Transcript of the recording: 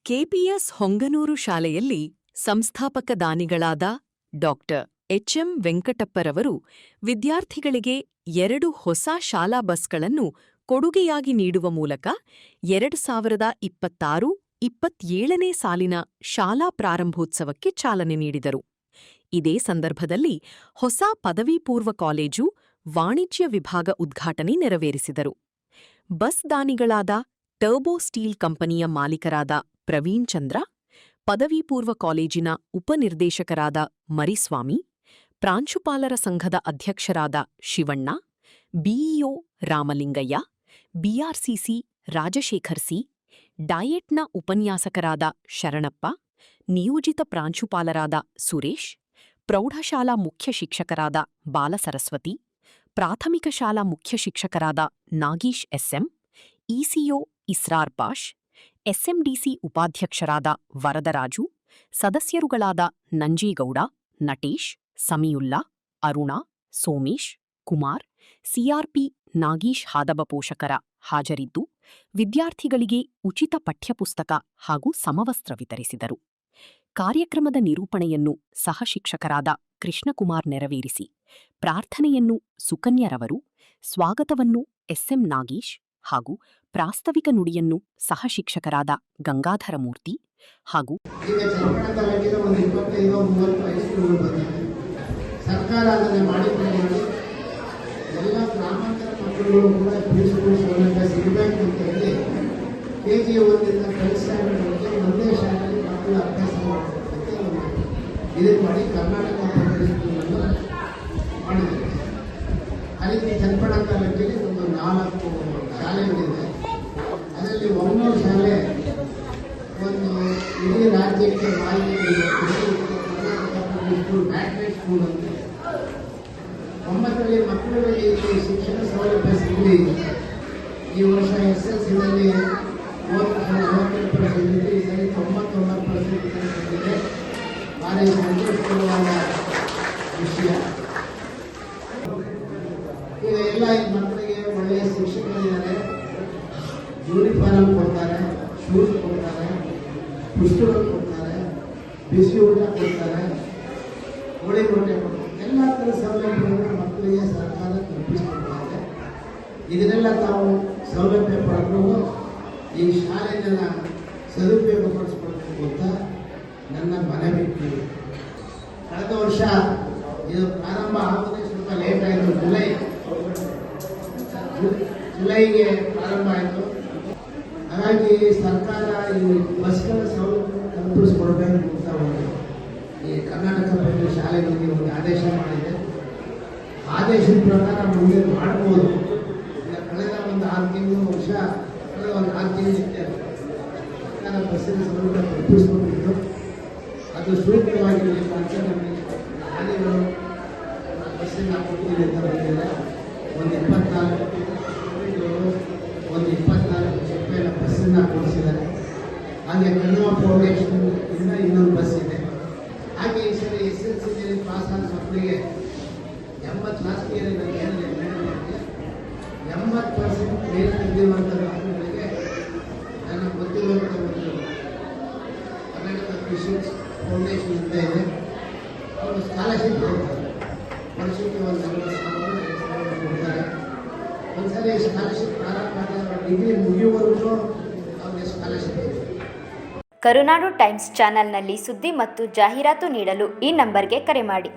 KPS Honganur ಶಾಲೆಯಲ್ಲಿ ಸಂಸ್ಥಾಪಕ ದಾನಿಗಳಾದ doctor HM ವೆಂಕಟಪ್ಪರವರು ವಿದ್ಯಾರ್ಥಿಗಳಿಗೆ 2 ಹೊಸ ಶಾಲಾ ಬಸ್ಗಳನ್ನು ಕೊಡುಗೆಯಾಗಿ ನೀಡುವ ಮೂಲಕ 2026-27ನೇ ಸಾಲಿನ ಶಾಲಾ ಪ್ರಾರಂಭೋತ್ಸವಕ್ಕೆ ಚಾಲನೆ ನೀಡಿದರು. ಇದೇ ಸಂದರ್ಭದಲ್ಲಿ ಹೊಸ ಪದವಿ ಪೂರ್ವ ಕಾಲೇಜು ವಾಣಿಜ್ಯ ವಿಭಾಗ ಉದ್ಘಾಟನೆ ನೆರವೇರಿಸಿದರು. ಬಸ್ ದಾನಿಗಳಾದ ಟರ್ಬೋ ಸ್ಟೀಲ್ ಕಂಪನಿಯ ಮಾಲೀಕರಾದ ಪ್ರವೀಣ್ ಚಂದ್ರ, ಪದವಿ ಪೂರ್ವ ಕಾಲೇಜಿನ ಉಪನಿರ್ದೇಶಕರಾದ ಮರಿಸ್ವಾಮಿ, ಪ್ರಾಂಶುಪಾಲರ ಸಂಘದ ಅಧ್ಯಕ್ಷರಾದ ಶಿವಣ್ಣ, ಬಿಇಒ ರಾಮಲಿಂಗಯ್ಯ, ಬಿಆರ್ಸಿಸಿ ರಾಜಶೇಖರ್ ಸಿ, ಡಯೆಟ್ನ ಉಪನ್ಯಾಸಕರಾದ ಶರಣಪ್ಪ, ನಿಯೋಜಿತ ಪ್ರಾಂಶುಪಾಲರಾದ ಸುರೇಶ್, ಪ್ರೌಢಶಾಲಾ ಮುಖ್ಯ ಶಿಕ್ಷಕರಾದ ಬಾಲಸರಸ್ವತಿ, ಪ್ರಾಥಮಿಕ ಶಾಲಾ ಮುಖ್ಯ ಶಿಕ್ಷಕರಾದ Nagesh SM, ECO Israr Pash, SMDC ಉಪಾಧ್ಯಕ್ಷರಾದ ವರದರಾಜು, ಸದಸ್ಯರುಗಳಾದ ನಂಜೇಗೌಡ, ನಟೇಶ್, ಸಮೀಯುಲ್ಲಾ, ಅರುಣಾ, ಸೋಮೇಶ್, ಕುಮಾರ್, ಸಿಆರ್ಪಿ ನಾಗೀಶ್ ಹಾದಬ ಪೋಷಕರ ಹಾಜರಿದ್ದು ವಿದ್ಯಾರ್ಥಿಗಳಿಗೆ ಉಚಿತ ಪಠ್ಯಪುಸ್ತಕ ಹಾಗೂ ಸಮವಸ್ತ್ರ ವಿತರಿಸಿದರು. ಕಾರ್ಯಕ್ರಮದ ನಿರೂಪಣೆಯನ್ನು ಸಹಶಿಕ್ಷಕರಾದ ಕೃಷ್ಣಕುಮಾರ್ ನೆರವೇರಿಸಿ, ಪ್ರಾರ್ಥನೆಯನ್ನು ಸುಕನ್ಯರವರು, ಸ್ವಾಗತವನ್ನು ಎಸ್ಎಂ ನಾಗೀಶ್ ಹಾಗೂ ಪ್ರಾಸ್ತಾವಿಕ ನುಡಿಯನ್ನು ಸಹಶಿಕ್ಷಕರಾದ ಗಂಗಾಧರಮೂರ್ತಿ ಹಾಗೂ ಸರ್ಕಾರ ಅದನ್ನು ಮಾಡಿಕೊಂಡು ಎಲ್ಲ ಗ್ರಾಮಾಂತರ ಮಕ್ಕಳು ಕೂಡ ಪ್ರಿನ್ಸಿಪಲ್ ಸೌಲಭ್ಯ ಸಿಗಬೇಕು ಅಂತ ಹೇಳಿ KG 1ರಿಂದ 5th ಸ್ಟ್ಯಾಂಡರ್ಡ್ವರೆಗೆ ಒಂದೇ ಶಾಲೆಯಲ್ಲಿ ಮಕ್ಕಳು ಅಭ್ಯಾಸ ಮಾಡಬೇಕಂತ ಇದು ಮಾಡಿ ಕರ್ನಾಟಕ ಪಬ್ಲಿಕ್ ಮಾಡಿದ್ದಾರೆ. ಅಲ್ಲಿ ಚನ್ನಪಣ ತಾಲೂಕಿನಲ್ಲಿ ಒಂದು 4 ಶಾಲೆಗಳಿದೆ. ಅದರಲ್ಲಿ ಒಂದೊಂದು ಶಾಲೆ ಒಂದು ಇಡೀ ರಾಜ್ಯಕ್ಕೆ ಮಾಹಿತಿ ಮ್ಯಾಟ್ರಿಕ್ ಸ್ಕೂಲ್ ಅಂತ 9ರಲ್ಲಿ ಮಕ್ಕಳುಗಳಿಗೆ ಶಿಕ್ಷಣ ಸೌಲಭ್ಯ ಸಿಗಲಿ. ಈ ವರ್ಷ SSLCನಲ್ಲಿ 49% ಇದೆ, ಈ ಸರಿ 99% ಇದೆ. ಭಾರಿ ಸಂತೋಷಕರವಾದ ವಿಷಯ. ಈಗ ಎಲ್ಲ ಮಕ್ಕಳಿಗೆ ಒಳ್ಳೆಯ ಶಿಕ್ಷಕರಿದ್ದಾರೆ, ಯೂನಿಫಾರ್ಮ್ ಕೊಡ್ತಾರೆ, ಶೂಸ್ ಕೊಡ್ತಾರೆ, ಪುಸ್ತಕ ಕೊಡ್ತಾರೆ, ಬಿಸಿ ಊಟ ಕೊಡ್ತಾರೆ, ಹೋಳಿ ಮೊಟ್ಟೆ ಕೊಡ್ತಾರೆ. ಎಲ್ಲ ಥರ ಸೌಲಭ್ಯಗಳನ್ನು ಮಕ್ಕಳಿಗೆ ಸರ್ಕಾರ ಕಲ್ಪಿಸಿಕೊಡ್ತಾರೆ. ಇದನ್ನೆಲ್ಲ ತಾವು ಸೌಲಭ್ಯ ಪಡ್ಕೊಂಡು ಈ ಶಾಲೆಯನ್ನು ಸದುಪಯೋಗಪಡಿಸ್ಕೊಳ್ಬೇಕು ಅಂತ ನನ್ನ ಮನವಿ. ಕಳೆದ ವರ್ಷ ಇದು ಪ್ರಾರಂಭ ಆಗೋದೇ ಸ್ವಲ್ಪ ಲೇಟ್ ಆಯಿತು. ಜುಲೈಗೆ ಪ್ರಾರಂಭ ಆಯಿತು. ಹಾಗಾಗಿ ಸರ್ಕಾರ ಈ ಬಸ್ಗಳ ಸೌಲಭ್ಯ ಕಲ್ಪಿಸಿಕೊಡ್ಬೇಕು ಅಂತ ಈ ಕರ್ನಾಟಕ ಪಬ್ಲಿಕ್ ಶಾಲೆಗಳಿಗೆ ಒಂದು ಆದೇಶ ಮಾಡಿದೆ. ಆದೇಶದ ಪ್ರಕಾರ ಮುಂದೆ ಮಾಡ್ಬೋದು. ಕಳೆದ ಒಂದು 6 ತಿಂಗಳು ಕಳೆದ ಒಂದು 6 ತಿಂಗಳು ಇರ್ತೇವೆ ಸರ್ಕಾರ ಬಸ್ಸಿನ ಸೌಲಭ್ಯ ಕಲ್ಪಿಸಿಕೊಂಡಿದ್ದು ಅದು ಸೂಕ್ತವಾಗಿರಬೇಕು ಅಂತ ನಮಗೆ ಶಾಲೆಗಳು ಬಸ್ಸಿನ ಕೊಡ್ತೀವಿ ಅಂತ ಬಂದಿದೆ. ಒಂದು 24 ರೂಪಾಯಿನ ಬಸ್ಸನ್ನು ಕೊಡಿಸಿದ್ದಾರೆ. ಹಾಗೆ ಕನ್ನಡ ಫೌಂಡೇಶನ್ ಇಂದ ಇನ್ನೊಂದು ಬಸ್ ಇದೆ. ಹಾಗೆ ಈ ಸರಿ SSLCಯಲ್ಲಿ ಪಾಸ್ ಆದ ಮಕ್ಕಳಿಗೆ 80 ಲಾಸ್ಟ್ ಇಯರ್ ನಾನು ಹೇಳಿದೆ 80% ಮೇಲೆ ತೆಗೆದಿರುವಂಥ ಮಕ್ಕಳುಗಳಿಗೆ ನನ್ನ ಗೊತ್ತಿರುವಂಥ ಒಂದು ಕರ್ನಾಟಕ ಕೃಷಿ ಫೌಂಡೇಶನ್ ಅಂತ ಇದೆ. ಅವರು ಸ್ಕಾಲರ್ಶಿಪ್ ಕೊಡ್ತಾರೆ. ವರ್ಷಕ್ಕೆ ಒಂದು 40,000 ಕೊಡ್ತಾರೆ. ಒಂದ್ಸರಿ ಸ್ಕಾಲರ್ಶಿಪ್ ಪ್ರಾರಂಭ ಮಾಡಿದ ಡಿಗ್ರಿ ಮುಗಿಯುವವರೆಗೂ ಅವ್ರಿಗೆ ಸ್ಕಾಲರ್ಶಿಪ್ ಇದೆ. ಕರುನಾಡು ಟೈಮ್ಸ್ ಚಾನೆಲ್ನಲ್ಲಿ ಸುದ್ದಿ ಮತ್ತು ಜಾಹೀರಾತು ನೀಡಲು ಈ ನಂಬರ್ಗೆ ಕರೆ ಮಾಡಿ.